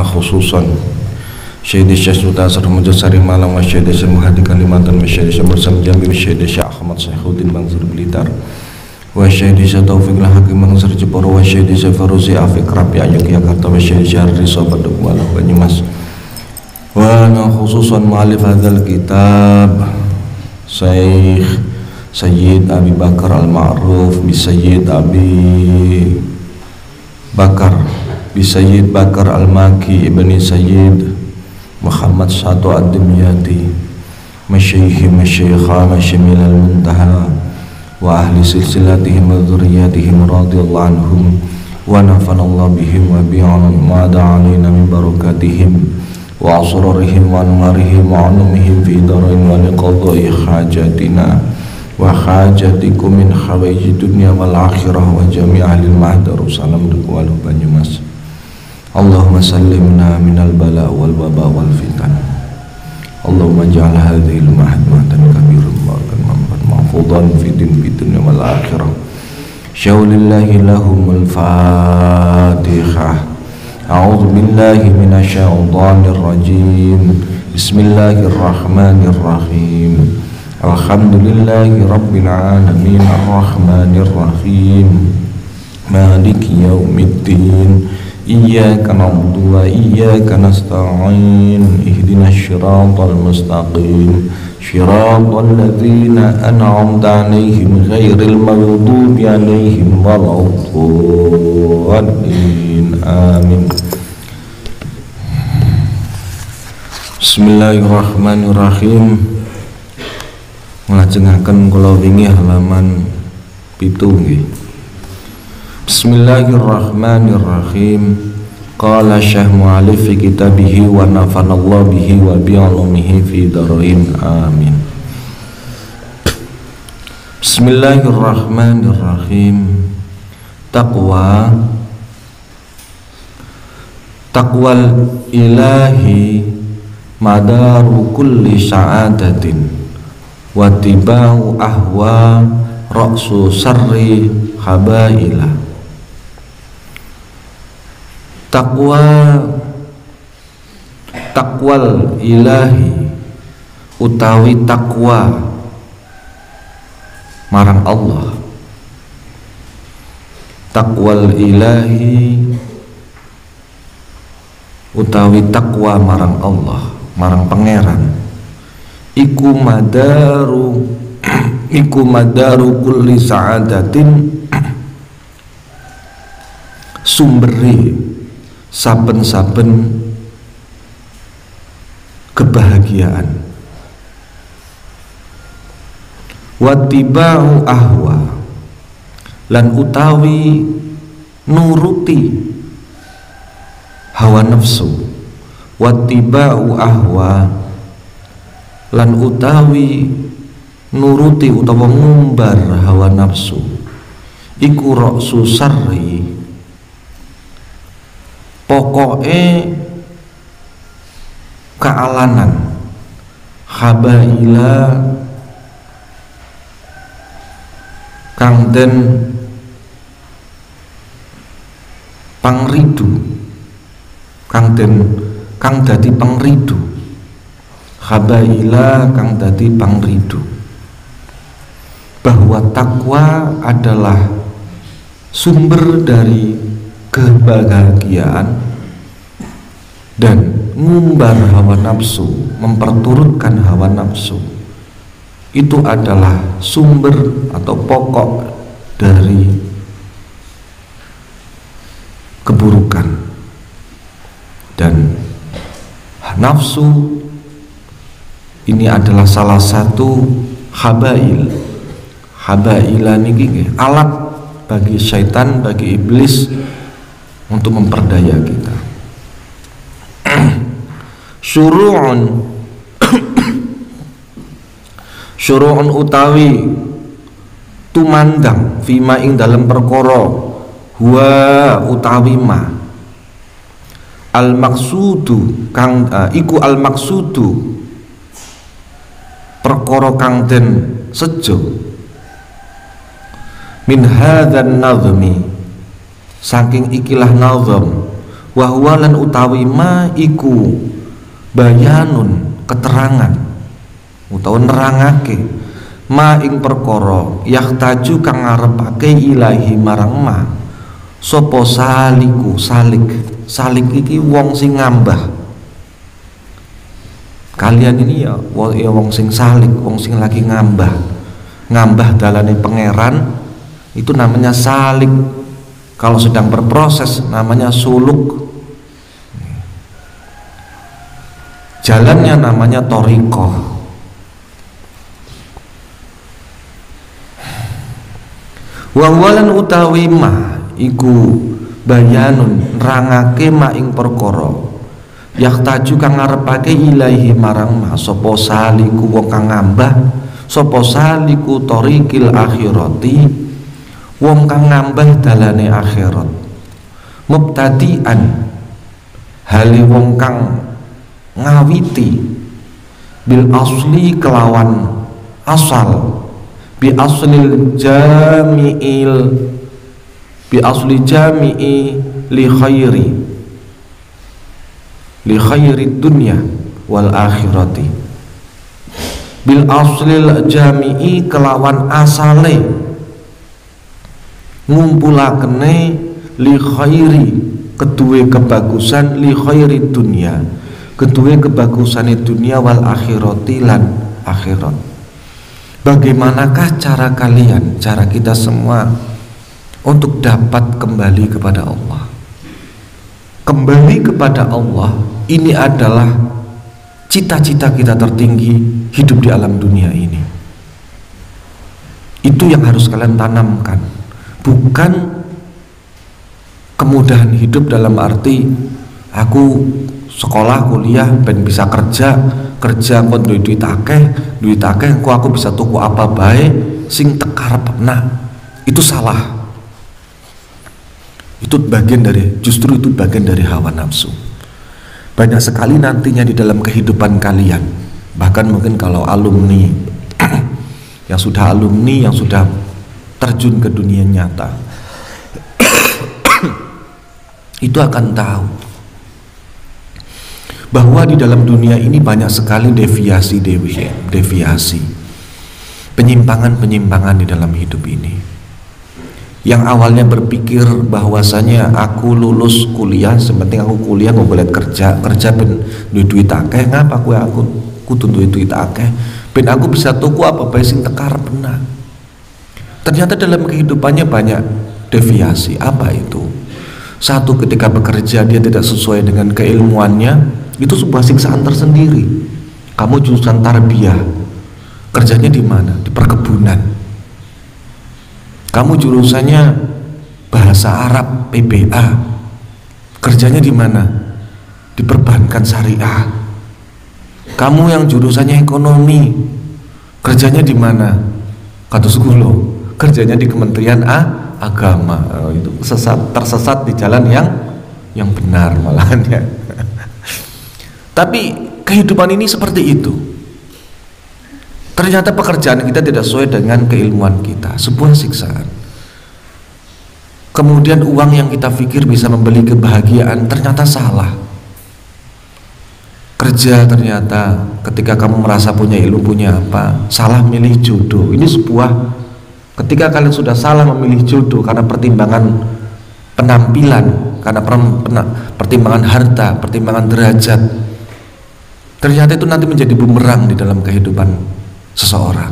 khususan Syekh Sultan Asr Mujasari Malang wa Syekh Muhadi Kalimantan wa Syekh Mursal Jambi wa Syekh Ahmad Saifuddin Bangsir Blitar wa Syekh Taufiq Hakim Bangsir Jeporo wa Syekh Faruzi Afik Rapi Yogyakarta wa Syekh Syahri Sobat Dukwala Banyumas wa khususan mu'alif hadzal kitab Syekh Sayyid Abi Bakar Al-Ma'ruf bi Sayyid Abi Bakar bi Sayyid Bakar Al-Maki ibni Sayyid Muhammad Satu Ad-Dimyati Masyayikhi Masyayikha Masyamil Al-Muntaha wa ahli silsilatihim wa dhurriyatihim radiyallahu anhum wa nafanallahu bihim wa bi'anum ma da'alina min barakatihim wa asrarihim wa anwarihim wa anumihim fi darain wa liqadai hajatina wa hajatikum min hawaiji dunia wal akhirah wa jami'alil mahdaru salam dukwal Banyumas. Allahumma sallimna minal bala wal waba wal fitan. Allahumma ja'al hadhil mahmatan kabirun barakan mampan mahfudan fitin dunia wal akhirah. Syaulillahi lahumul fatihah. A'udzu billahi minasyaitonir rajim. Bismillahirrahmanirrahim. Alhamdulillahi rabbil alamin arrahmanir rahim maliki yaumiddin iyyaka na'budu wa iyyaka nasta'in ihdinas siratal mustaqim siratal ladzina an'amta 'alaihim ghairil maghdubi 'alaihim waladdallin amin. Bismillahirrahmanirrahim. Nglajengaken kula wingi halaman 7 nggih. Bismillahirrahmanirrahim. Qala Syekh Mu'alif fi kitabihi wa nafanallahu bihi wa bi'ulumihi fi darain amin. Bismillahirrahmanirrahim. Taqwal ilahi madaru kulli sa'adatin wa tibau ahwa ra'su sarri habaila. Takwal ilahi utawi takwa marang Allah. Takwal ilahi utawi takwa marang Allah, marang pangeran. Iku madaru kulli sa'adatin, sumberi saben-saben kebahagiaan. Wattiba'u ahwa, lan utawi nuruti hawa nafsu. Wattiba'u ahwa, lan utawi nuruti utawa ngumbar hawa nafsu. Iku ra'su sarri, pokoke kealanan. Habaila, kang den pangridu, kang dadi pangridu. Habaila kang dadi pangridu. Bahwa takwa adalah sumber dari kebahagiaan dan ngumbar hawa nafsu, memperturutkan hawa nafsu, itu adalah sumber atau pokok dari keburukan. Dan nafsu ini adalah salah satu habaila niki alat bagi syaitan, bagi iblis untuk memperdaya kita. Syuru'un utawi tumandang fima ing dalam perkara huwa utawi ma al maksudu kang iku al maksudu perkara kang den sejo min hadzal nazmi saking ikilah nazam Wa huwa lan utawi ma iku bayanun keterangan utawa nerangake ma ing perkara yahtaju kang ngarepake ilahi marang ma sapa saliku salik iki wong sing ngambah. Kalian ini ya wong sing salik, wong sing lagi ngambah dalane pangeran, itu namanya salik. Kalau sedang berproses namanya suluk. Jalannya namanya thariqah. Wa walan utawi ma iku bayanun nerangake ma ing perkara yahtaju kang ngarepake ilahi marang ma sapa saliku wong kang ngambah, sapa saliku thariqil akhirati wong kang ngambah dalane akhirat, mubtadi'an hale wong kang ngawiti bil asli kelawan asal bi asli jami'i li khairi dunya wal akhirati, bil aslil jami'i kelawan asale ngumpulakene li khairi kedue kebagusan li khairi dunya kedue kebagusane dunia wal akhirati lan akhirat. Bagaimanakah cara kalian, cara kita semua untuk dapat kembali kepada Allah? Kembali kepada Allah ini adalah cita-cita kita tertinggi hidup di alam dunia ini. Itu yang harus kalian tanamkan, bukan kemudahan hidup dalam arti aku sekolah kuliah ben bisa kerja kok duit akeh engko aku bisa tuku apa bae sing tekarep. Nah, itu salah. Itu bagian dari hawa nafsu. Banyak sekali nantinya di dalam kehidupan kalian, bahkan mungkin kalau alumni yang sudah terjun ke dunia nyata itu akan tahu bahwa di dalam dunia ini banyak sekali deviasi, penyimpangan di dalam hidup ini. Yang awalnya berpikir bahwasanya aku lulus kuliah, sepenting aku kuliah nggak boleh kerja ben duit akeh, ngapa aku kudu duit akeh, ben aku bisa tuku apa bae sing tekar benar. Ternyata dalam kehidupannya banyak deviasi. Apa itu? Satu, ketika bekerja dia tidak sesuai dengan keilmuannya, itu sebuah siksaan tersendiri. Kamu jurusan tarbiyah, kerjanya di mana? Di perkebunan. Kamu jurusannya bahasa Arab, PBA, kerjanya di mana? Di perbankan syariah. Kamu yang jurusannya ekonomi, kerjanya di mana? Kados kula, kerjanya di Kementerian Agama. Itu tersesat di jalan yang benar malahan ya. Tapi kehidupan ini seperti itu. Ternyata pekerjaan kita tidak sesuai dengan keilmuan kita, sebuah siksaan. Kemudian uang yang kita pikir bisa membeli kebahagiaan ternyata salah. Kerja ternyata ketika kamu merasa punya ilmu, punya apa, salah milih jodoh. Ini sebuah, ketika kalian sudah salah memilih jodoh karena pertimbangan penampilan, karena pertimbangan harta, pertimbangan derajat, ternyata itu nanti menjadi bumerang di dalam kehidupan seseorang.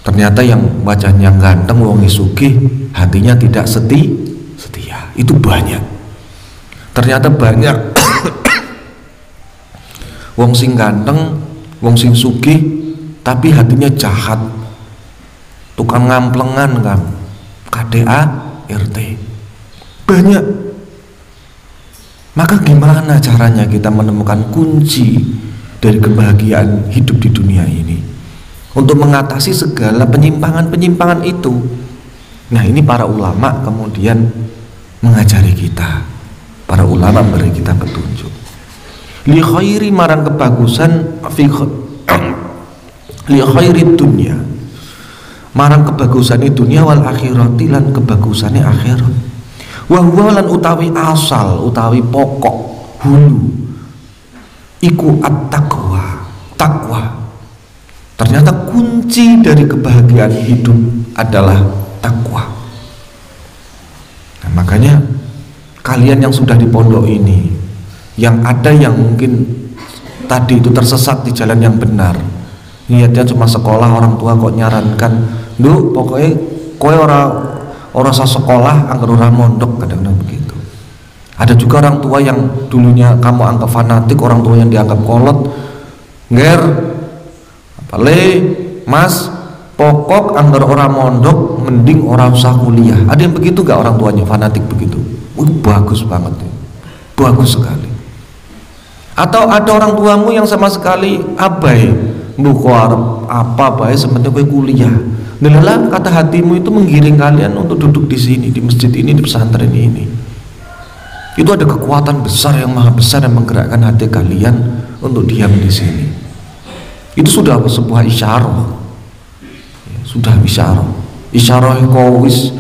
Ternyata yang wajahnya ganteng, wongi sugih, hatinya tidak setia. Itu banyak. Ternyata banyak wong sing ganteng, wong sing sugih, tapi hatinya jahat, tukang ngamplengan kan, KDA, RT, banyak. Maka gimana caranya kita menemukan kunci dari kebahagiaan hidup di dunia ini untuk mengatasi segala penyimpangan itu? Nah, ini para ulama kemudian mengajari kita. Para ulama memberi kita petunjuk. Li khairi marang kebagusan li khairi dunya, marang kebagusan dunia wal akhirati lan kebagusane akhirat. Wa huwa lan utawi asal utawi pokok hulu iku at-taqwa, takwa. Ternyata kunci dari kebahagiaan hidup adalah takwa. Nah, makanya kalian yang sudah di pondok ini, yang ada yang mungkin tadi itu tersesat di jalan yang benar, niatnya cuma sekolah, orang tua kok nyarankan, "Nduk, pokoknya kowe ora usah sekolah, anggar ora mondok," kadang-kadang begitu. Ada juga orang tua yang dulunya kamu anggap fanatik, orang tua yang dianggap kolot, "Nger, apale Mas, pokok anggar ora mondok mending ora usah kuliah." Ada yang begitu gak orang tuanya fanatik begitu? Itu bagus banget ya. Bagus sekali. Atau ada orang tuamu yang sama sekali abai, buku apa bae sebenarnya kowe kuliah. Delalah kata hatimu itu menggiring kalian untuk duduk di sini, di masjid ini, di pesantren ini. Itu ada kekuatan besar yang maha besar yang menggerakkan hati kalian untuk diam di sini. Itu sudah sebuah isyarah. Sudah isyarah. Isyarah kau wis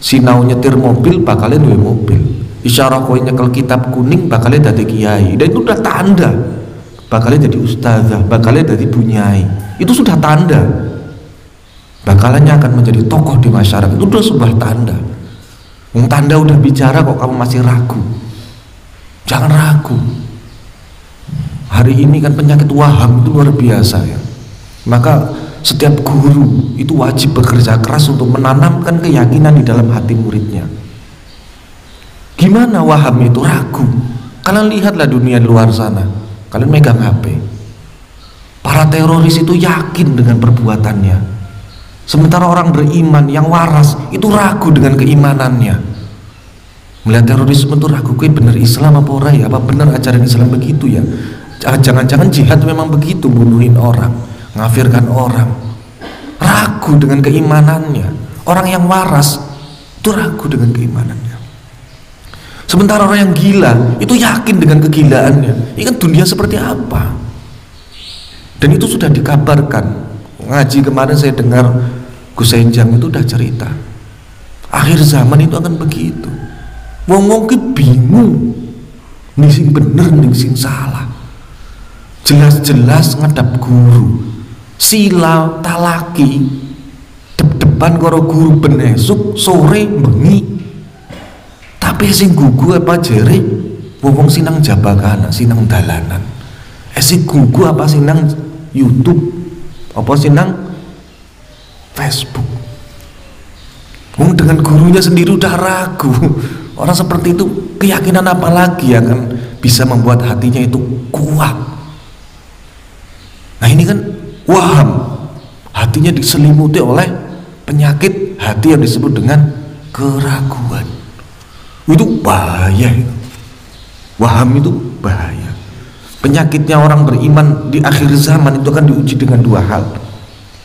sinau nyetir mobil bakalnya duwe mobil. Isyarah kau nyekel kitab kuning bakalnya dadi kiai. Dan itu sudah tanda bakalnya jadi ustazah, bakalnya jadi bunyai. Itu sudah tanda bakalannya akan menjadi tokoh di masyarakat. Itu sudah sebuah tanda. Tanda udah bicara kok kamu masih ragu. Jangan ragu. Hari ini kan penyakit waham itu luar biasa ya. Maka setiap guru itu wajib bekerja keras untuk menanamkan keyakinan di dalam hati muridnya. Gimana waham itu? Ragu. Kalian lihatlah dunia di luar sana, kalian megang HP, para teroris itu yakin dengan perbuatannya, sementara orang beriman yang waras itu ragu dengan keimanannya. Melihat terorisme itu ragu, kue bener Islam apa ora ya, apa bener ajaran Islam begitu ya, jangan-jangan jihad memang begitu, bunuhin orang, ngafirkan orang. Ragu dengan keimanannya. Orang yang waras itu ragu dengan keimanannya. Sementara orang yang gila itu yakin dengan kegilaannya. Ini kan dunia seperti apa? Dan itu sudah dikabarkan. Ngaji kemarin saya dengar Gus Enjang itu udah cerita. Akhir zaman itu akan begitu. Wong-wong ki bingung, ning sing bener ning sing salah. Jelas-jelas ngadap guru. Sila talaki depan karo guru ben esuk sore bengi. Tapi sing gugu apa jere wong sinang jabagana, sinang dalanan. Sing gugu apa sinang YouTube, apa sinang Facebook. Wong dengan gurunya sendiri udah ragu. Orang seperti itu keyakinan apa lagi yang akan bisa membuat hatinya itu kuat? Nah ini kan waham, hatinya diselimuti oleh penyakit hati yang disebut dengan keraguan. Itu bahaya. Waham itu bahaya. Penyakitnya orang beriman di akhir zaman itu akan diuji dengan dua hal.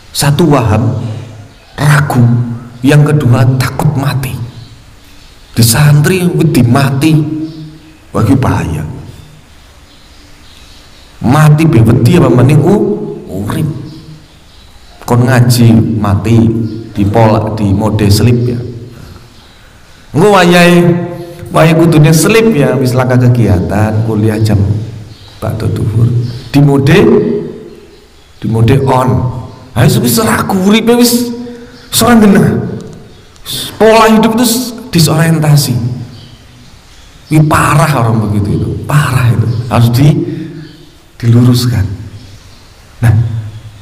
Satu waham, ragu. Yang kedua takut mati. Di santri wedi mati, bagi bahaya. Mati bewedi apa mending urip. Kon ngaji mati di pola di mode selip ya. Engko wayahe kudune selip ya, wis langkah kegiatan kuliah jam bakdo duhur di mode on. Ha wis ragu uripe wis ora genah. Pola hidup itu disorientasi. Ini parah orang begitu itu, parah itu. Harus diluruskan. Nah,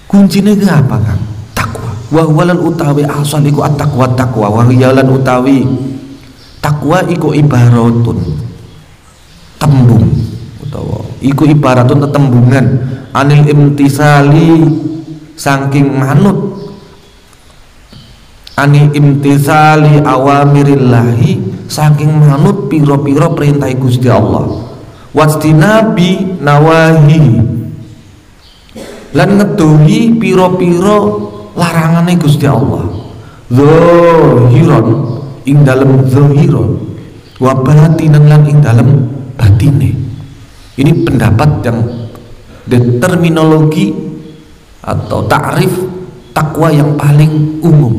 kuncinya ke apa kan? Takwa. Wa huwalan utawi asal iku at-taqwa taqwa wa hiyalan utawi takwa iku ibaratun tembung utawa iku ibaratun tetembungan anil imtisali saking manut ani imtisali awamirillahi saking manut piro-piro perintah Gusti Allah wastinabi nawahi lan ngedohi piro-piro larangane Gusti Allah zahiron ing dalam zahiron wa batinan lan ing dalam batine. Ini pendapat yang terminologi atau takrif takwa yang paling umum.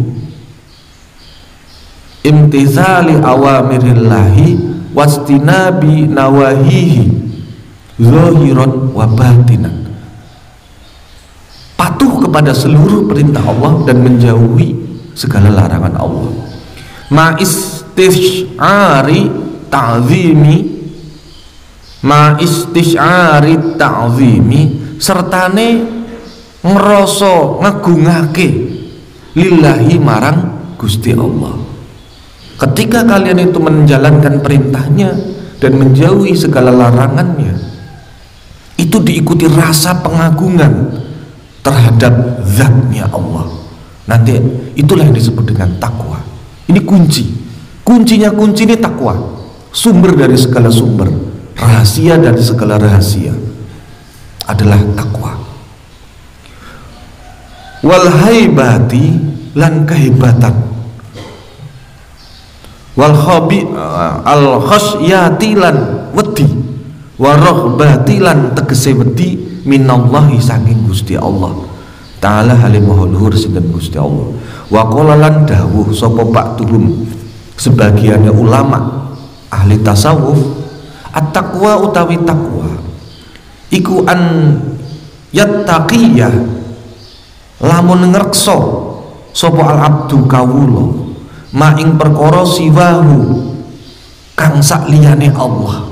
imtizali awamirillahi wastinabi nawahihi zahiran wa batinan, patuh kepada seluruh perintah Allah dan menjauhi segala larangan Allah. Ma istisyari ta'zimi sertane ngerasa ngagungake lillahi marang Gusti Allah. Ketika kalian itu menjalankan perintahnya dan menjauhi segala larangannya, itu diikuti rasa pengagungan terhadap zatnya Allah. Nanti itulah yang disebut dengan takwa. Ini kuncinya ini takwa, sumber dari segala sumber, rahasia dari segala rahasia adalah takwa. Wal haibati lan kehebatan, wal khabi al khasyati lan wedi, wa raghbati lan tegese wedi minallahi saking Gusti Allah taala halimah luhur sinten Gusti Allah. Wa qala lan dawuh sapa ba'duhum sebagiannya ulama ahli tasawuf, at-taqwa utawi takwa iku an yattaqiyah lamun ngrekso sapa al-abdu kawula ma ing perkara siwahu kang sak liyane Allah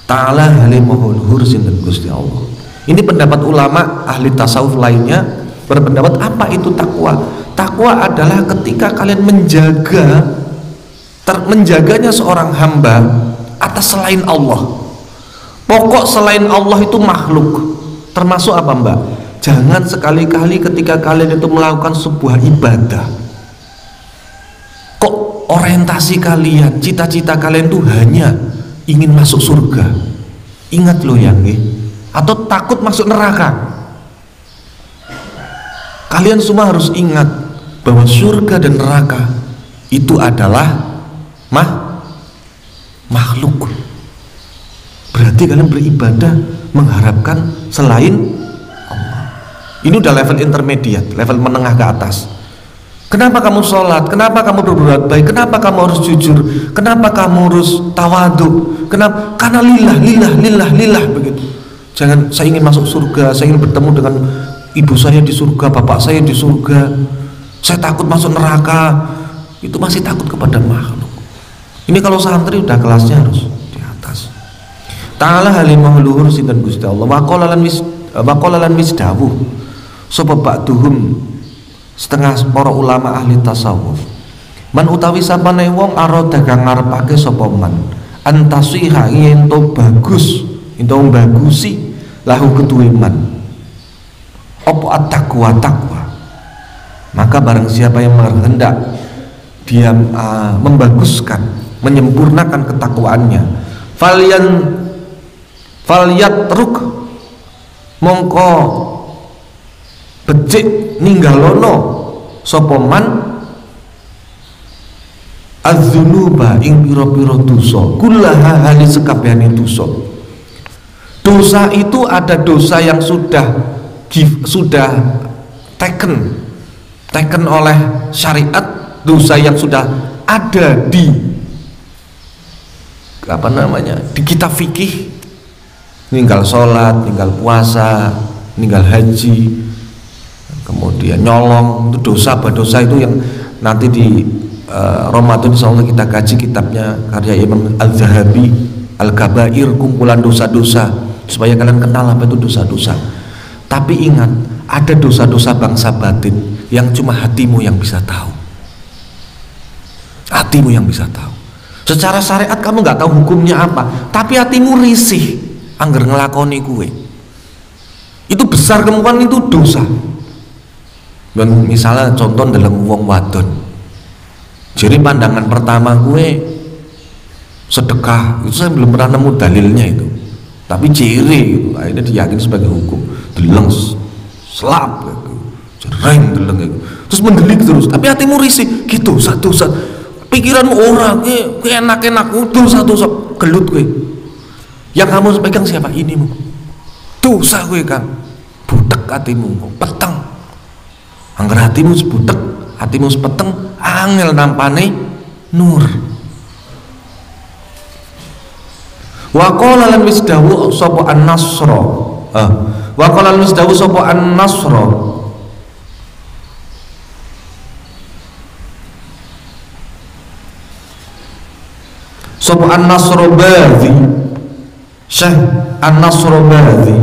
taala halimah luhur sinten Gusti Allah. Ini pendapat ulama ahli tasawuf lainnya berpendapat apa itu takwa. Takwa adalah ketika kalian menjaganya seorang hamba atas selain Allah. Pokok selain Allah itu makhluk. Termasuk apa mbak? Jangan sekali-kali ketika kalian itu melakukan sebuah ibadah, kok orientasi kalian, cita-cita kalian itu hanya ingin masuk surga. Ingat loh ya atau takut masuk neraka. Kalian semua harus ingat bahwa surga dan neraka itu adalah makhluk. Berarti kalian beribadah mengharapkan selain Allah. Ini udah level intermediate, level menengah ke atas. Kenapa kamu sholat? Kenapa kamu berbuat baik? Kenapa kamu harus jujur? Kenapa kamu harus tawadu? Kenapa? Karena lillah begitu. Jangan saya ingin masuk surga, saya ingin bertemu dengan ibu saya di surga, bapak saya di surga, saya takut masuk neraka. Itu masih takut kepada makhluk. Ini kalau santri udah kelasnya harus di atas. Ta'ala halimah luhur sinten Gusti Allah. Wa qala lan misdawuh sapa ba'duhum setengah para ulama ahli tasawuf, man utawi sapane wong arada kang ngarepake sapa man antasiha yen to bagus, ento bagusi lahu keduwe man apa at-taqwa takwa, maka barang siapa yang berkehendak dia membaguskan, menyempurnakan ketakwaannya, falyatruk mongko becik ninggalono sapa man az-dzunuba ing pira-pira dosa, kullaha hali sekabehane dosa. Dosa itu ada dosa yang sudah taken oleh syariat, dosa yang sudah ada di di kitab fikih, ninggal sholat, ninggal puasa, ninggal haji, kemudian nyolong, itu dosa itu yang nanti di Ramadan insyaallah kita kaji kitabnya karya Imam Al-Zahabi Al-Kabair, kumpulan dosa-dosa, supaya kalian kenal apa itu dosa-dosa. Tapi ingat, ada dosa-dosa bangsa batin yang cuma hatimu yang bisa tahu. Hatimu yang bisa tahu. Secara syariat kamu nggak tahu hukumnya apa, tapi hatimu risih angger ngelakoni kue. Itu besar kemungkinan itu dosa. Dan misalnya contoh dalam wong wadon, jadi pandangan pertama gue sedekah, itu saya belum pernah nemu dalilnya itu, tapi ciri gitu, akhirnya diyakini sebagai hukum. Deleng selap gitu, jereng deleng gitu, terus mendelik terus, tapi hatimu risih gitu, satu pikiranmu orang ke enak-enak satu gelut gue. Yang kamu pegang siapa? Inimu. Dosa gue kan butek hatimu, peteng. Angger hatimu sebutek, hatimu sepeteng, angel nampane nur. Wa qala lan misdawu sapa an-nasra. Wa qala lan misdawu sapa an-nasra. Sapa an-nasra badhi. Syekh an-nasra badhi.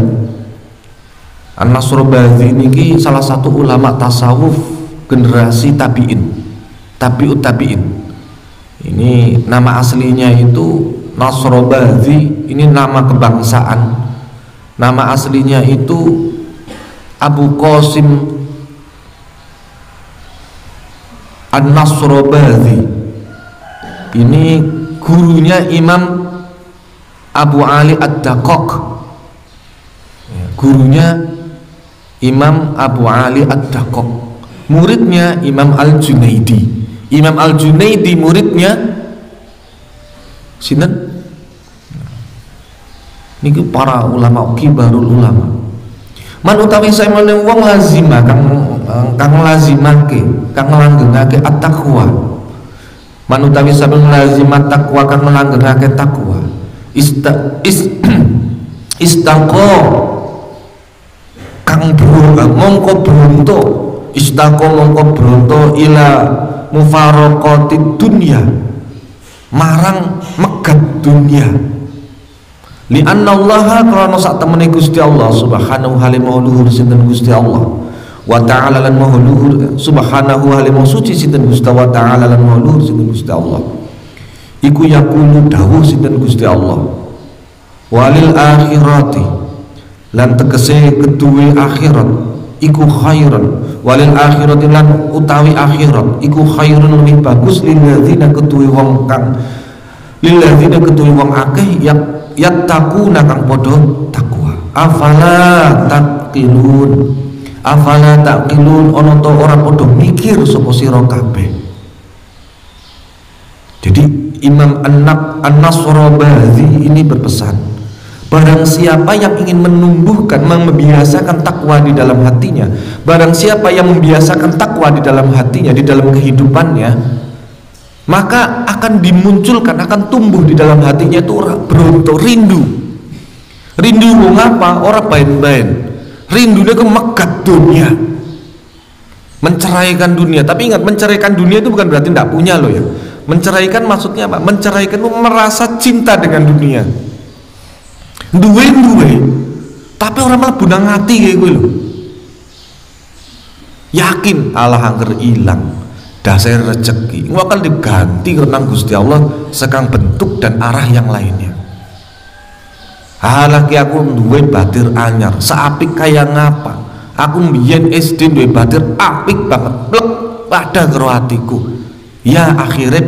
An-nasra badhi niki salah satu ulama tasawuf generasi tabi'in. Tabi'ut tabi'in. Ini nama aslinya itu Nasrobadhi, ini nama kebangsaan. Nama aslinya itu Abu Qasim An-Nasrobadhi. Ini gurunya Imam Abu Ali Ad-Daqqaq. Gurunya Imam Abu Ali Ad-Daqqaq. Muridnya Imam Al-Junaidi. Imam Al-Junaidi muridnya sinten? Niki para ulama kibarul ulama. Man utawi saemene wong lazimah kang lazimake, kang langgengake at-taqwa. Man utawi saemene lazimah taqwa kang langgengake taqwa. Istaqa kang mongko bronto, istaqa mongko bronto ila mufaraqatid dunya, marang megat dunia. Li anna Allah karena sak temene Gusti Allah subhanahu wa ta'ala luhur sinten Gusti Allah wa ta'ala lan maha luhur subhanahu wa ta'ala suci sinten Gusti wa ta'ala lan maha luhur sinten Gusti Allah iku yaqulu dawuh sinten Gusti Allah walil akhirati lan tegese keduwe akhirat iku khairan walil akhirati lan utawi akhirat iku khairun lebih bagus lil ladzina keduwe wong kang lil ladzina keduwe wong akeh yang yattaquna kang padha takwa. Afala taqilun ana to ora padha mikir sapa sira kabeh. Jadi Imam An-Nasrobadhi ini berpesan, barang siapa yang ingin menumbuhkan, membiasakan takwa di dalam hatinya, barang siapa yang membiasakan takwa di dalam hatinya, di dalam kehidupannya, maka akan dimunculkan, akan tumbuh di dalam hatinya itu bronto, rindu wong apa? Orang bain-bain rindunya ke megat dunia, menceraikan dunia. Tapi ingat, menceraikan dunia itu bukan berarti tidak punya loh ya. Menceraikan maksudnya apa? Menceraikan itu merasa cinta dengan dunia, duwe tapi orang malah bunang hati kayak gue loh, yakin Allah angker ilang dasar rezeki bakal diganti karena Gusti Allah sekang bentuk dan arah yang lainnya. Halaki aku duwe batir anyar seapik kayak ngapa, aku mbiyen SD duwe batir apik banget blek pada karo atiku ya, akhirnya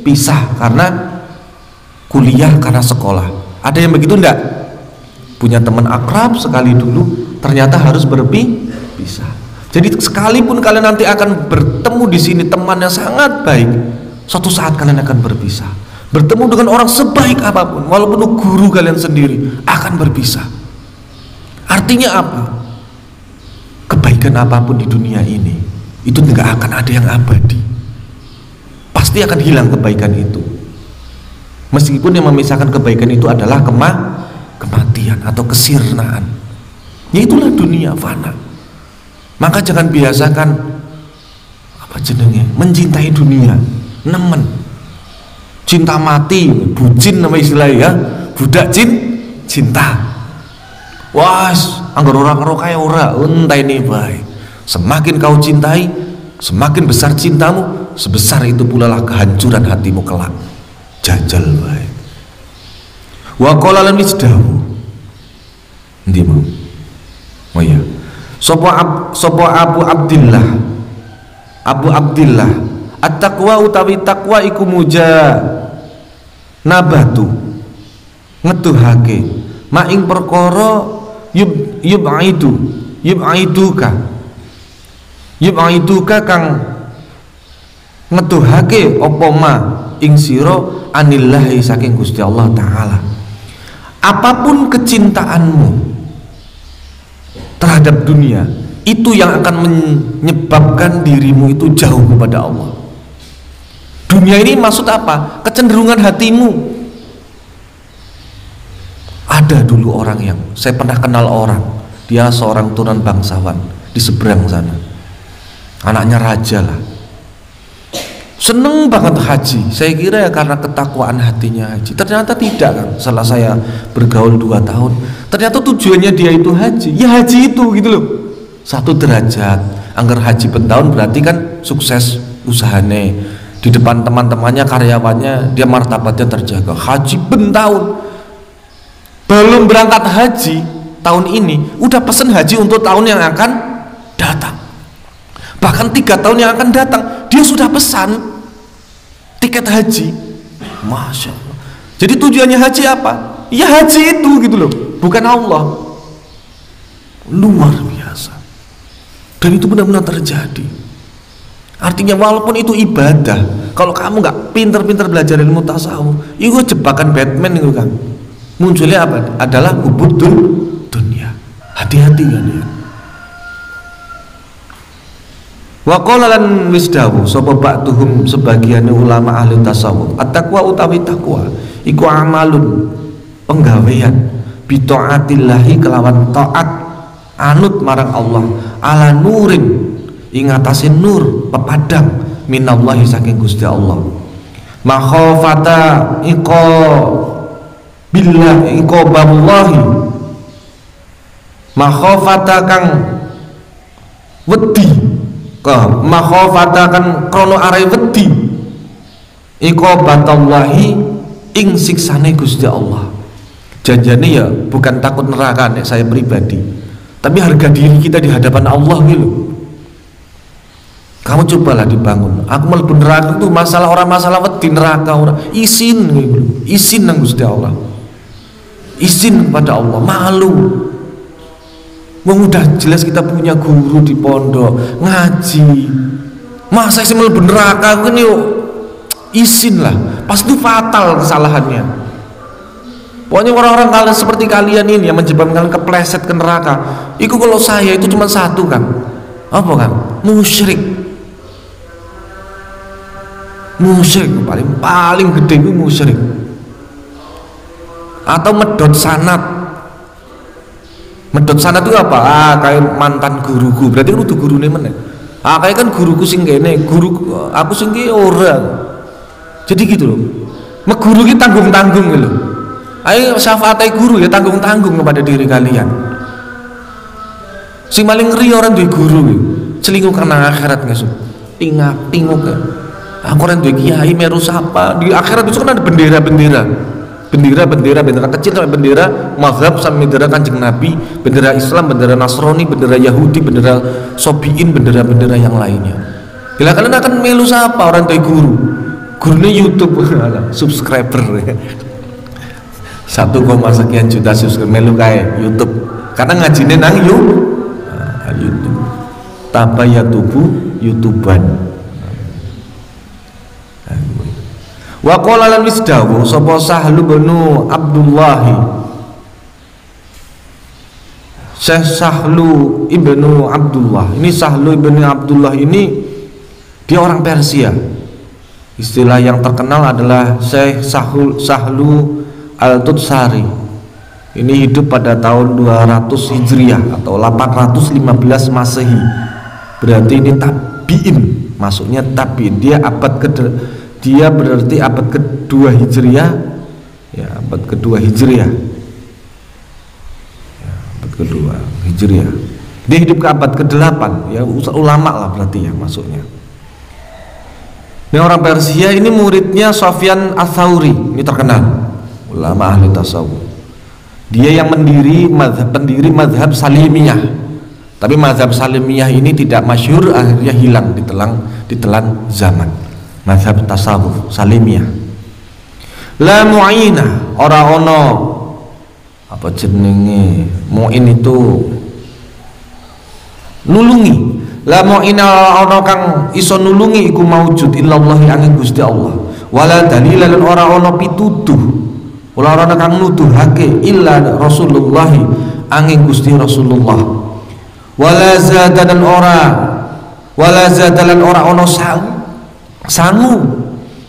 pisah karena kuliah, karena sekolah. Ada yang begitu ndak? Punya teman akrab sekali dulu ternyata harus berpisah. Jadi sekalipun kalian nanti akan bertemu di sini teman yang sangat baik, suatu saat kalian akan berpisah. Bertemu dengan orang sebaik apapun, walaupun guru kalian sendiri, akan berpisah. Artinya apa? Kebaikan apapun di dunia ini itu tidak akan ada yang abadi. Pasti akan hilang kebaikan itu. Meskipun yang memisahkan kebaikan itu adalah kematian atau kesirnaan. Ya itulah dunia fana. Maka jangan biasakan mencintai dunia, nemen, cinta mati, bucin nama istilahnya ya, budak cinta. Wah, anggar orang kaya ora, entai ini baik. Semakin kau cintai, semakin besar cintamu, sebesar itu pula lah kehancuran hatimu kelak. Jajal baik. Wa qala lan misdahu. Endi mau? Oh iya. Sopo Abu Abdillah at-taqwa utawi takwa iku nabatu ngetuhake maing perkara yub'iduka kang ngetuhake apa ma ing sira anillahi saking Gusti Allah Ta'ala. Apapun kecintaanmu terhadap dunia, itu yang akan menyebabkan dirimu itu jauh kepada Allah. dunia ini maksud apa? Kecenderungan hatimu. Ada dulu orang yang saya pernah kenal orang, dia seorang turunan bangsawan di seberang sana, anaknya raja lah, seneng banget haji. Saya kira ya karena ketakwaan hatinya haji. Ternyata tidak kan. Setelah saya bergaul 2 tahun, ternyata tujuannya dia itu haji. Ya haji itu gitu loh. 1 derajat. Anggar haji pentahun berarti kan sukses usahanya. Di depan teman-temannya, karyawannya, dia martabatnya terjaga. Haji pentahun. Belum berangkat haji tahun ini, udah pesen haji untuk tahun yang akan datang. Bahkan 3 tahun yang akan datang, dia sudah pesan tiket haji. Masya Allah. Jadi tujuannya haji apa? Ya haji itu gitu loh, bukan Allah. Luar biasa. Dan itu benar-benar terjadi. Artinya walaupun itu ibadah, kalau kamu nggak pinter-pinter belajar ilmu tasawuf, itu jebakan Batman itu kan. Munculnya apa? Adalah hubud dunia. Hati-hati kan ya. Wa qala lan wisdawu sapa ba'duhum sebagian ulama ahli tasawuf, at-taqwa utawi takwa iku amalun penggawean bi taatillahi kelawan taat anut marang Allah ala nurin ing atase nur pepadang minallahi saking Gusti Allah. Makhafata iqa billah iqa ballahi makhafata kang wedi makhafata kan krono arai wedi iqabatallahi ing siksane Gusti Allah. Janjane ya bukan takut neraka nek saya pribadi, tapi harga diri kita di hadapan Allah gitu. Kamu cobalah dibangun. Aku mlebu neraka itu masalah orang masalah wedi neraka orang isin gitu. Isin nang Gusti Allah. Izin kepada Allah, malu. Wong udah jelas kita punya guru di pondok, ngaji. Masa sih mlebu neraka kan yuk izin lah. Pasti fatal kesalahannya. Pokoknya orang-orang kalian seperti kalian ini yang menyebabkan kalian kepleset ke neraka. Iku kalau saya itu cuma 1 kan. Apa kan? Musyrik. Musyrik paling gede itu musyrik. Atau medot sanat. Medot sanat itu apa? Kayak mantan guruku. Berarti kudu gurune meneh. Kayak kan guruku sing kene, guru aku sing ki ora. Jadi gitu loh. Meguru ki tanggung-tanggung gitu. Ayo syafaat guru ya tanggung-tanggung kepada diri kalian. Sing paling ngeri orang duwe guru ki. Celinguk karena akhirat ngesu. Tinguk ya. Aku orang duwe kiai meru sapa. Di akhirat itu kan ada bendera-bendera kecil sampai bendera mazhab sampai bendera Kanjeng Nabi, bendera Islam, bendera Nasrani, bendera Yahudi, bendera Sobiin, bendera-bendera yang lainnya. Bila kalian akan melu siapa orang tua gurunya YouTube subscriber 1, sekian juta subscriber melu kayak YouTube karena ngajine nang YouTube tabayatubu YouTubean. Wa qala lan wisdawu sapa Sahlu bin Abdullah. Syekh Sahlu ibnu Abdullah. Ini Sahlu ibnu Abdullah ini dia orang Persia. Istilah yang terkenal adalah Syekh Sahlu Al-Tutsari. Ini hidup pada tahun 200 Hijriah atau 815 Masehi. Berarti ini tabi'in, masuknya tabi'in. Dia berarti abad kedua Hijriah, ya abad kedua Hijriah, ya, abad kedua Hijriah. Dia hidup ke abad ke-8, ya ulama lah berarti ya masuknya. Ini orang Persia, ini muridnya Sufyan Ats-Tsauri, ini terkenal ulama ahli tasawuf. Dia yang pendiri mazhab Salimiyah. Tapi mazhab Salimiyah ini tidak masyhur, akhirnya hilang ditelan zaman. Mazhab tasawuf Salimiyah. La mu'ina, ora ono apa jenenge mu'in itu nulungi. La mu'ina ono kang iso nulungi iku maujud illallahi angin Gusti Allah. Wala dalilan ora ono pituduh. Ora ono kang nuduhake illa Rasulullah angin Gusti Rasulullah. Wala zadalan ora ono sangu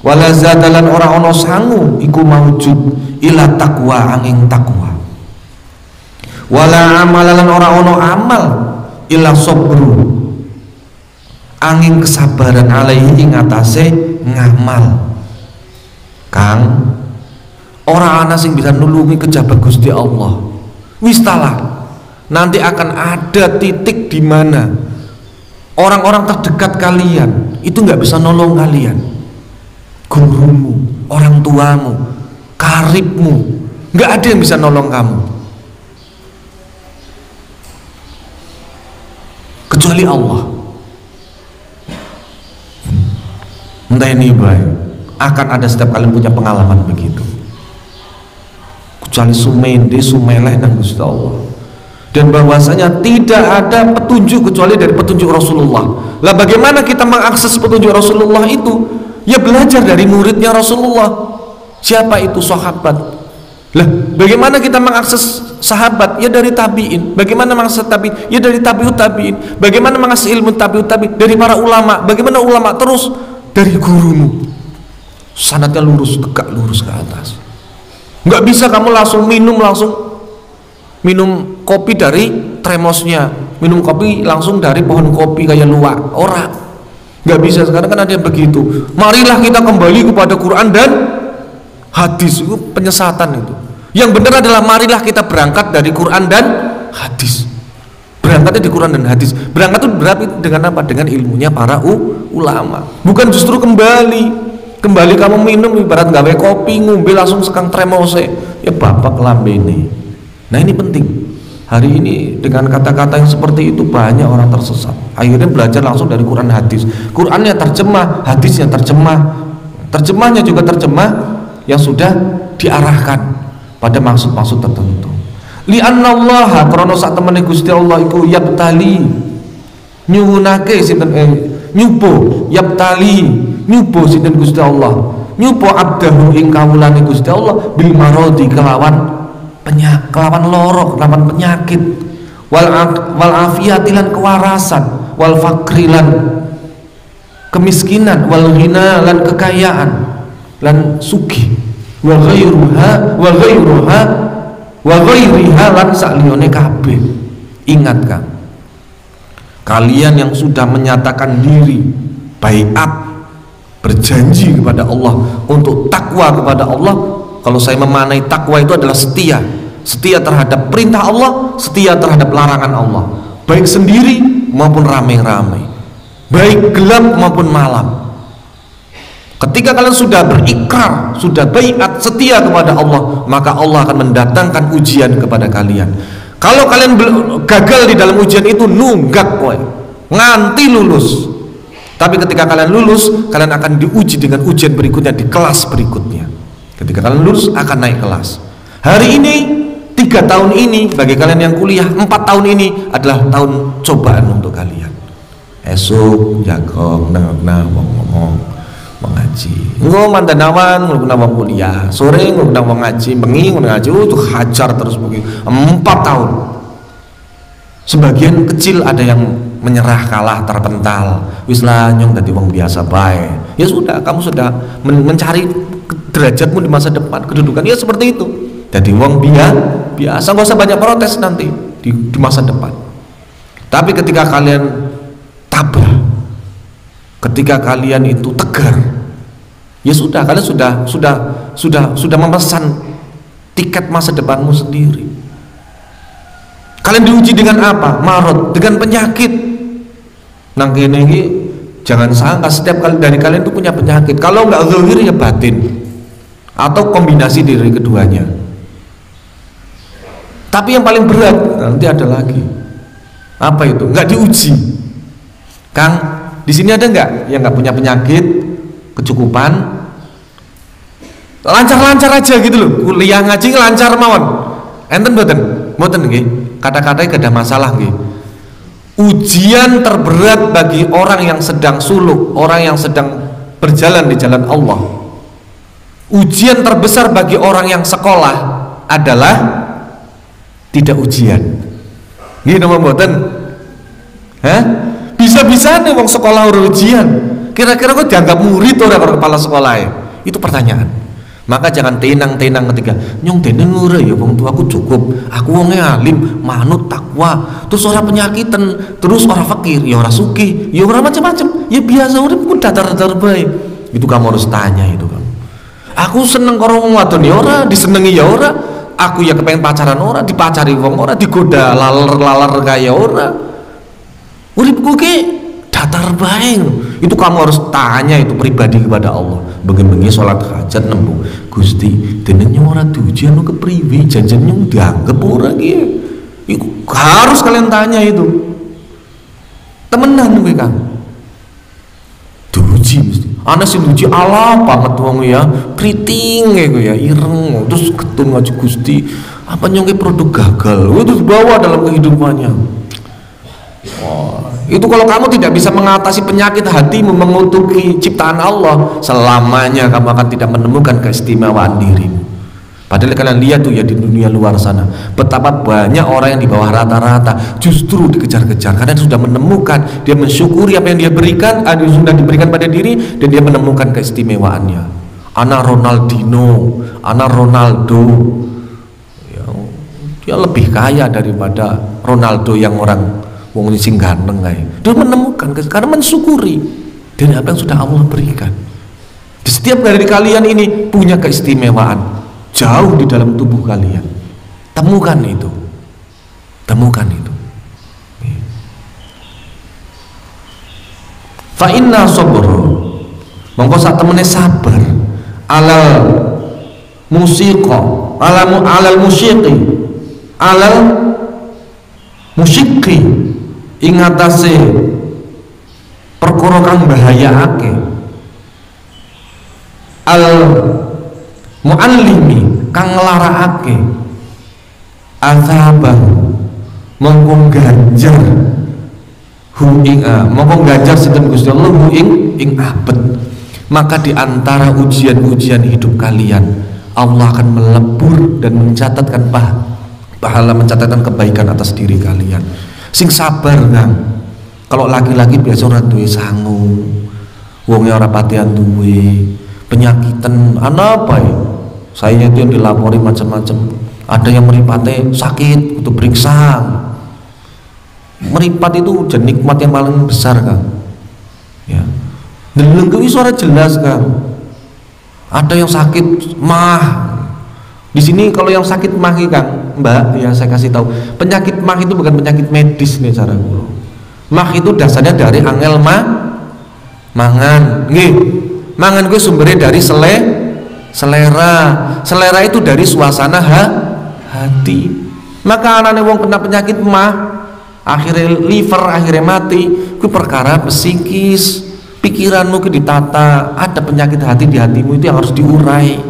Wala zadalan ora ana sangu iku maujud ila taqwa angin takwa. Wala amalan ora ana amal ila sabru angin kesabaran alaihi ing atase ngamal. Kang ora ana sing bisa nulungi kejaba Gusti Allah. Wis talah nanti akan ada titik di mana orang-orang terdekat kalian itu nggak bisa nolong kalian. Gurumu, orang tuamu, karibmu, nggak ada yang bisa nolong kamu kecuali Allah. Entah ini baik, akan ada setiap kalian punya pengalaman begitu. Kecuali sumende, sumeleh dan Gusti Allah. Dan bahwasanya tidak ada petunjuk kecuali dari petunjuk Rasulullah. Lah bagaimana kita mengakses petunjuk Rasulullah itu? Ya belajar dari muridnya Rasulullah. Siapa itu? Sahabat. Lah bagaimana kita mengakses sahabat? Ya dari tabi'in. Bagaimana mengakses tabi'in? Ya dari tabi'ut tabi'in. Bagaimana mengakses ilmu tabi'ut tabi'in? Dari para ulama. Bagaimana ulama? Terus dari gurumu. Sanadnya lurus, tegak lurus ke atas. Nggak bisa kamu langsung minum kopi dari termosnya, minum kopi langsung dari pohon kopi kayak luwak. Ora. Nggak bisa. Sekarang kan ada yang begitu. Marilah kita kembali kepada Quran dan hadis. Itu penyesatan itu. Yang benar adalah marilah kita berangkat dari Quran dan hadis. Berangkatnya di Quran dan hadis. Berangkat itu berarti dengan apa? Dengan ilmunya para ulama. Bukan justru kembali kamu minum ibarat gawe kopi ngombe langsung sekang tremose. Ya bapak lambene. Nah ini penting. Hari ini dengan kata-kata yang seperti itu banyak orang tersesat. Akhirnya belajar langsung dari Quran hadis. Qurannya terjemah, hadisnya terjemah. Terjemahnya juga terjemah yang sudah diarahkan pada maksud-maksud tertentu. Li'annallaha krana sak temene Gusti Allah iku yabtali nyuwunake sinten nyupo yabtali nyupo sinten Gusti Allah. Nyupo abdahu ing kawulane Gusti Allah bil maradi kelawan loro, kelawan penyakit wal afiyati lan kewarasan wal fakri lan kemiskinan wal ghina lan kekayaan lan sugih wa ghairuha lan sakliyane kabeh. Ingat Kang, kalian yang sudah menyatakan diri baiat berjanji kepada Allah untuk takwa kepada Allah. Kalau saya memanai takwa itu adalah setia terhadap perintah Allah, setia terhadap larangan Allah, baik sendiri maupun rame-rame, baik gelap maupun malam. Ketika kalian sudah berikrar, sudah baiat setia kepada Allah, maka Allah akan mendatangkan ujian kepada kalian. Kalau kalian gagal di dalam ujian itu, nunggak kowe nganti lulus. Tapi ketika kalian lulus, kalian akan diuji dengan ujian berikutnya di kelas berikutnya. Ketika kalian lulus akan naik kelas. Hari ini 3 tahun ini bagi kalian yang kuliah, 4 tahun ini adalah tahun cobaan untuk kalian. Esok jagong ngomong mengaji. Engko mandanawan ngundang kuliah, sore ngundang ngaji, bengi ngundang ngaji itu hajar terus begitu 4 tahun. Sebagian kecil ada yang menyerah, kalah, terpental. Wis lah nyong dadi wong biasa bae. Ya sudah, kamu sudah mencari derajatmu di masa depan, kedudukan ya seperti itu. Jadi wong biasa, nggak usah banyak protes nanti di masa depan. Tapi ketika kalian tabah, ketika kalian itu tegar, ya sudah, kalian sudah memesan tiket masa depanmu sendiri. Kalian diuji dengan apa? Marot, dengan penyakit. Nang kene iki jangan sangka setiap kali dari kalian itu punya penyakit. Kalau nggak zahir ya batin, atau kombinasi dari keduanya. Tapi yang paling berat nanti ada lagi. Apa itu? Nggak diuji. Kang, di sini ada nggak yang nggak punya penyakit, kecukupan, lancar-lancar aja gitu loh. Kuliah ngaji lancar mawon. Enten mboten nggih. Kata-katanya gak ada masalah nggih. Ujian terberat bagi orang yang sedang suluk, orang yang sedang berjalan di jalan Allah. Ujian terbesar bagi orang yang sekolah adalah tidak ujian. Nggih napa mboten? Hah? Bisa-bisa nih wong sekolah ora ujian. Kira-kira kok dianggap murid ora karo kepala sekolah ya? Itu pertanyaan. Maka jangan tenang-tenang ketika nyong dene ora ya wong tuaku cukup, aku wonge alim, manut, takwa, terus ora penyakitan, terus ora fakir, ya ora sugih, ya ora macam-macam, ya biasa uripku datar-datar bae. Itu kamu harus tanya itu kamu. Aku seneng karo wong wadon ya ora, disenengi ya ora, aku ya kepengen pacaran ora, dipacari wong ora, digoda laler-laler kaya ora. Uripku ki datar bae. Itu kamu harus tanya itu pribadi kepada Allah. Bengi-bengi sholat hajat nembung Gusti dene ora diuji anu kepriwe janjen nyung dianggep ora ki. Iku harus kalian tanya itu. Temenan kowe Kang. Diuji mesti. Ana sing diuji Allah banget wong ya, kriting kowe ya, ireng terus ketun ngaji Gusti. Apa nyong ki produk gagal. Itu dibawa dalam kehidupannya. Itu kalau kamu tidak bisa mengatasi penyakit hatimu mengutuki ciptaan Allah, selamanya kamu akan tidak menemukan keistimewaan dirimu. Padahal kalian lihat tuh ya di dunia luar sana, betapa banyak orang yang di bawah rata-rata justru dikejar-kejar karena dia sudah menemukan, dia mensyukuri apa yang dia berikan, yang sudah diberikan pada diri, dan dia menemukan keistimewaannya. Anak Ronaldinho, anak Ronaldo, ya, dia lebih kaya daripada Ronaldo yang orang wong sing ganteng kae. Dia menemukan karena mensyukuri dari apa yang sudah Allah berikan. Di setiap dari kalian ini punya keistimewaan jauh di dalam tubuh kalian. Temukan itu. Temukan itu. Fa inna sabra mongko sak temene sabar alal musiqa alal musiqi alal musiqi ing atase perkara kang bahayakake al muallimi kang nglarakake azabah mongko ganjar hu ing mongko ganjar sinten Gusti Allah hu ing abet. Maka di antara ujian-ujian hidup kalian Allah akan melebur dan mencatatkan pahala, mencatatkan kebaikan atas diri kalian. Sing sabar Kang. Kalau laki-laki biasa ora duwe sangu, wonge ora patian duwe, penyakitan apa ya? Saya itu yang dilapori macam-macam. Ada yang meripatnya sakit, butuh periksa. Meripat itu jadi nikmat yang paling besar Kang. Ya. Deleng kuwi suara jelas Kang. Ada yang sakit mah. Di sini kalau yang sakit mah Kang, Mbak, ya saya kasih tahu, penyakit mah itu bukan penyakit medis nih cara kula. Mah itu dasarnya dari angel mangan. Nggih. Mangan kuwi sumbernya dari selera. Selera itu dari suasana hati. Maka anane wong kena penyakit mah, akhirnya liver akhirnya mati, kuwi perkara psikis. Pikiranmu ke ditata, ada penyakit hati di hatimu itu yang harus diurai.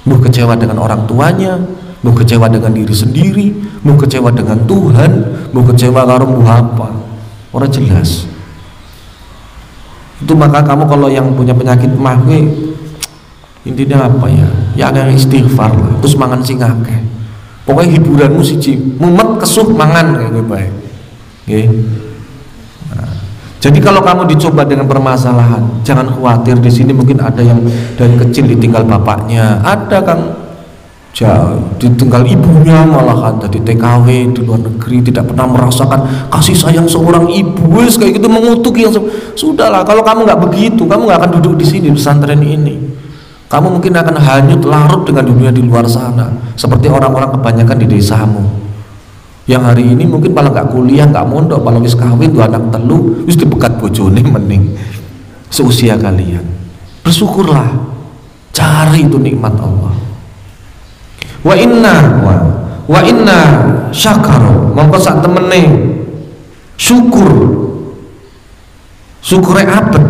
Mau kecewa dengan orang tuanya, mau kecewa dengan diri sendiri, mau kecewa dengan Tuhan, mau kecewa karo apa, orang jelas. Itu maka kamu kalau yang punya penyakit mah, intinya apa ya? Ya ada istighfar lah, terus mangan sing akeh. Pokoknya hiburanmu siji, mumet kesuh mangan kayak gue baik. Okay. Jadi kalau kamu dicoba dengan permasalahan, jangan khawatir. Di sini mungkin ada yang dari kecil ditinggal bapaknya, ada Kang jauh ditinggal ibunya, malahan tadi TKW di luar negeri, tidak pernah merasakan kasih sayang seorang ibu, kayak gitu mengutuk yang sudahlah. Kalau kamu nggak begitu, kamu nggak akan duduk di sini di pesantren ini. Kamu mungkin akan hanyut larut dengan dunia di luar sana, seperti orang-orang kebanyakan di desamu. Yang hari ini mungkin malah nggak kuliah, nggak mondok, malah wis kawin, 2 anak telu, wis dibekat bojone mending seusia kalian. Bersyukurlah, cari itu nikmat Allah. Wa inna syakaro mongko sak temene syukure abet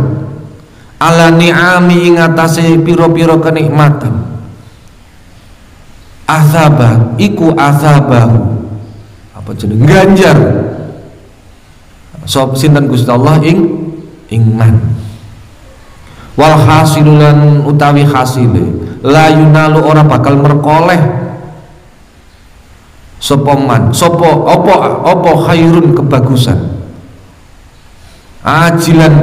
ala ni'ami ing atase pira-pira kenikmatan azaba iku azabahu apa jeneng ganjar sop sinten Gusti Allah ing man wal hasilulan utawi hasile la yunalu ora bakal merkoleh sapa man sapa apa khairun kebagusan ajilan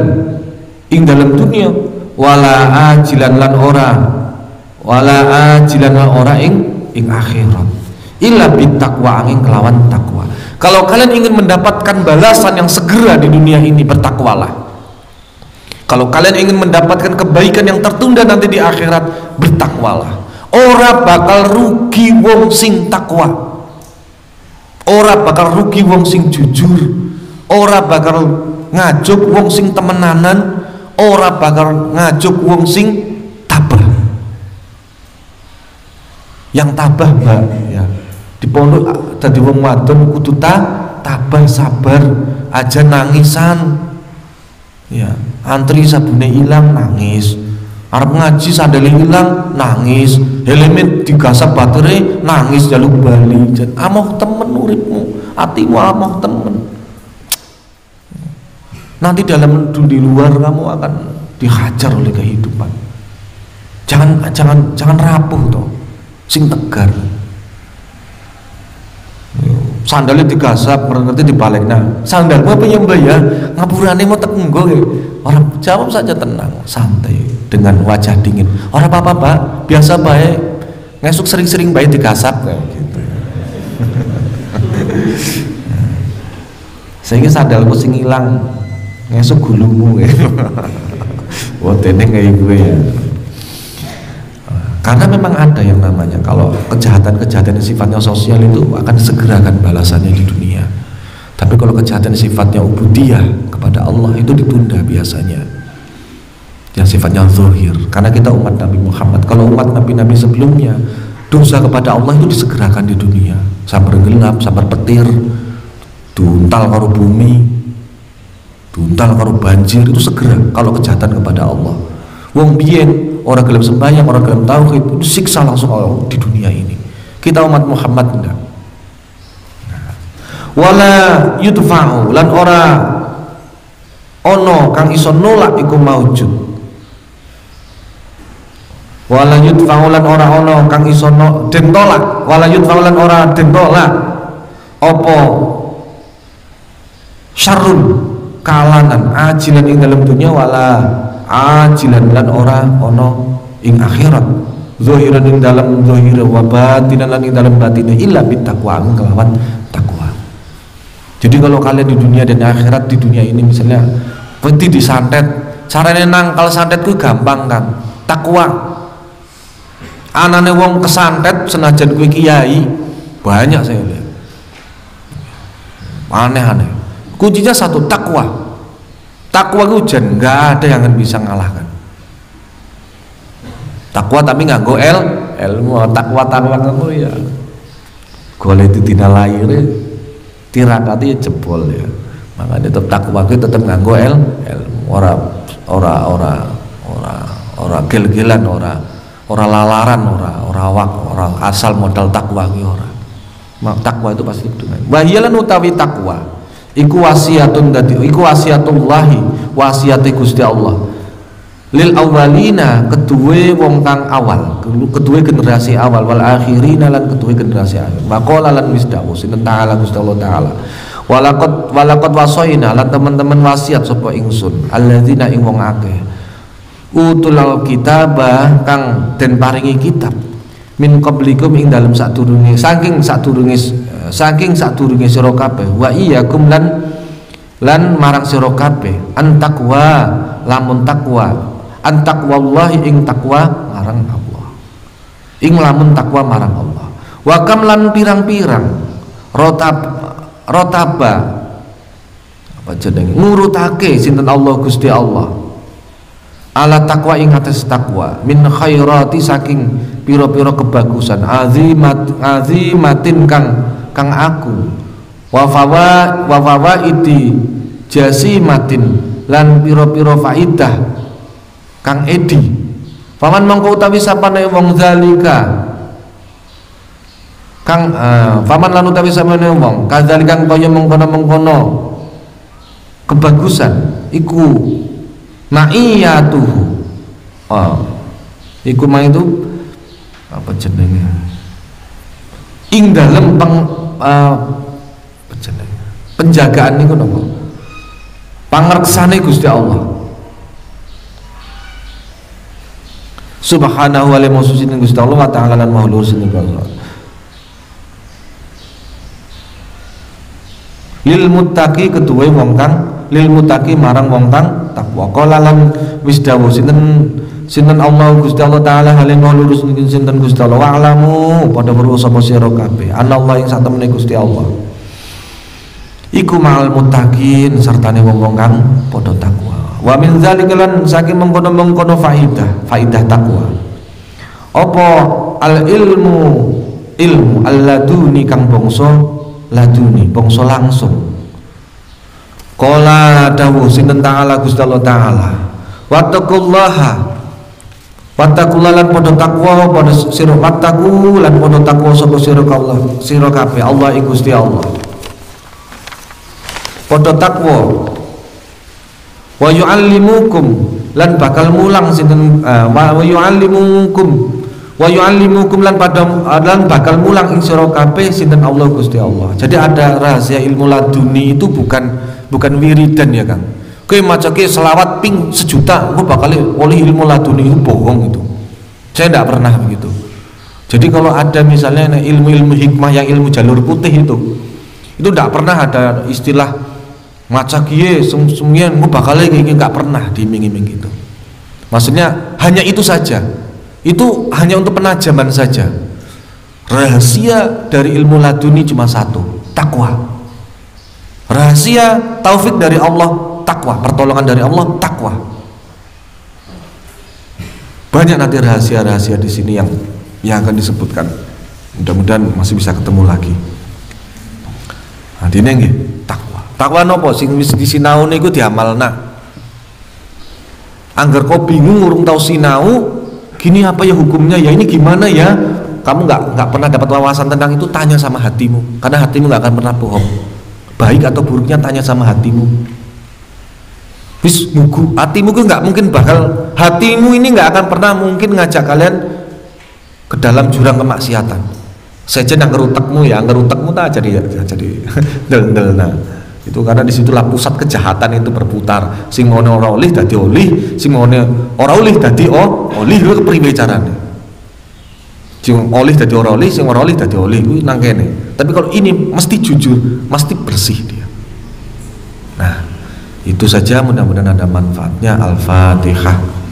ing dalam dunia wala ajilan lan ora ing akhirat illa bittaqwa angin kelawan takwa. Kalau kalian ingin mendapatkan balasan yang segera di dunia ini, bertakwalah. Kalau kalian ingin mendapatkan kebaikan yang tertunda nanti di akhirat, bertakwalah. Ora bakal rugi wong sing takwa, ora bakal rugi wong sing jujur, ora bakal ngajuk wong sing temenanan, ora bakal ngajuk wong sing tabah. Yang tabah mbak ya, di pondok tadi wong wadon kudu tabah, sabar, aja nangisan ya, antri sabune ilang nangis, arep ngaji sandale ilang nangis, helmet digasap batere nangis, jaluk bali. Jan amoh temen uripmu, atimu amoh temen. Nanti di luar kamu akan dihajar oleh kehidupan. Jangan rapuh toh, sing tegar. Sandalnya digasap, ngerti dibalik. Nah, sandalmu apa yang bayar? Ngapurane mau tekenggo ya. Orang jawab saja tenang, santai, dengan wajah dingin. Orang apa pak, biasa baik. Ngesuk sering-sering baik digasap kayak gitu. Sehingga sandalmu sing hilang, ngesuk gulumu ya. Wah teneng kayak gue ya. Karena memang ada yang namanya kalau kejahatan-kejahatan yang sifatnya sosial itu akan segerakan balasannya di dunia. Tapi kalau kejahatan sifatnya ubudiyah kepada Allah itu ditunda biasanya. Yang sifatnya zahir. Karena kita umat Nabi Muhammad. Kalau umat Nabi-Nabi sebelumnya, dosa kepada Allah itu disegerakan di dunia. Sabar gelap, sabar petir, duntal karo bumi, duntal karo banjir, itu segera kalau kejahatan kepada Allah. Wong biyen orang gelem sembahyang, orang gelem tauhid, itu siksa langsung Allah di dunia ini. Kita umat Muhammad enggak. Wala yudfa'u lan ora ono kang iso nolak iku maujud. Wala yudfa'u lan ora ono kang iso den tolak. Wala yudfa'u lan ora den tolak apa syarrun kalanan ajilan ing dalam dunia, wala ajilan lan ora ono ing akhirat, zahiran ing dalam zahir wa batinan lan ing dalam batin, illa bittaqwa kelawan takwa. Jadi kalau kalian di dunia dan akhirat, di dunia ini misalnya berarti disantet, carane nangkal santet ku gampang kan, takwa. Anane wong kesantet senajan kuwi kiai banyak saya lihat, aneh-aneh. Kuncinya satu, takwa. Takwa itu jan nggak ada yang bisa ngalahkan. Takwa tapi nganggo ilmu. Takwa nganggo ya golek itu tidak lahir tirakati jebol ya. Makanya tetap takwa itu tetap nganggo ilmu. Ora gel-gelan, ora lalaran, ora asal modal takwa ki ora. Takwa itu pasti dengan wahilan utawi takwa iku wasiatun dadi iku wasiatullahi, wasiate Gusti Allah lil awalina, kedue wong kang awal, kedue generasi awal, wal akhirina lan kedue generasi akhir. Maqala lan misdawu sinten taala Gusti Allah taala walaqad wasaina lan teman-teman wasiat sapa ingsun alladzina ing wong akeh utul kitaba kang den paringi kitab min qablikum ing dalem sadurunge saking sadurunge sira kabeh wa iyyakum lan marang sira kabeh antakwa lamun takwa antaqwallahi ing takwa marang Allah, ing lamun takwa marang Allah. Wa kam lan pirang-pirang rotaba apa jenenge ngurutake sinten Allah Gusti Allah ala takwa ing atas takwa min khairati saking pira-pira kebagusan azimatin kang aku wa iti jasimatin lan pira-pira faidah kang edi. Paman mangko utawi sapane wong zalika kang paman lan utawi sapane wong kadzalika kaya mengkono-mengkono kebagusan iku ma'iyatuhu. Iku ma itu apa jenenge? Ing dalem penjagaan niku napa? Pangreksane Gusti Allah. subhanahu wa ta'ala sinten Gusti Allah wa ta'ala lan maha luhur sinten Gusti Allah. Lil muttaqi keduwe wong kang lil muttaqi marang wong kang takwa. Qala lan wis dawuh sinten Allah Gusti Allah taala halim lurus sinten Gusti Allah wa alamu padha weruh sapa sira kabeh anallah ing satemene Gusti Allah iku ma'al muttaqin sartane wong-wong kang padha takwa. Wa min zalika lan saking mengkono-mengkono faidah takwa apa al ilmu alladuni kang bangsa laduni bangsa langsung. Qala dawuh sinten ta'ala Gusti Allah taala wattaqullaha lan padha takwa padha sira wattaqu lan padha takwa sapa sira kabeh Allah ing Gusti Allah padha takwa wa yu'allimukum lan bakal mulang sinten wa yu'allimukum lan bakal mulang ing sira kabeh sinten Allah Gusti Allah. Jadi ada rahasia ilmu laduni itu bukan wiridan ya Kang. Kowe macake selawat ping 1 juta, gue bakal oleh ilmu laduni, itu bohong itu. Saya tidak pernah begitu. Jadi kalau ada misalnya ilmu hikmah yang ilmu jalur putih itu tidak pernah ada istilah macakie semuanya gue bakal kayak nggak pernah diiming-iming gitu. Maksudnya hanya itu saja. Itu hanya untuk penajaman saja. Rahasia dari ilmu laduni cuma satu, takwa. Rahasia taufik dari Allah, takwa, pertolongan dari Allah, takwa. Banyak nanti rahasia-rahasia di sini yang akan disebutkan. Mudah-mudahan masih bisa ketemu lagi. Nah, dene nggih, takwa. Takwa nopo sing wis disinau niku diamalna. Angger kau bingung urung tahu sinau, gini apa ya hukumnya ya, ini gimana ya? Kamu nggak pernah dapat wawasan tentang itu, tanya sama hatimu, karena hatimu nggak akan pernah bohong. Baik atau buruknya tanya sama hatimu. Wis mugu, hatimu itu nggak mungkin bakal, hatimu ini nggak akan pernah mungkin ngajak kalian ke dalam jurang kemaksiatan. Sejen yang ngerutekmu ya, ngerutekmu tak jadi del nah. Itu karena disitulah pusat kejahatan itu berputar. Sing mau ora olih dadi olih, sing mau ora olih dadi olih, itu kepriwe carane. Sing olih dadi ora olih, sing ora olih dadi olih, kuwi nang kene. Tapi kalau ini mesti jujur, mesti bersih dia. Nah, itu saja, mudah-mudahan ada manfaatnya. Al-Fatihah.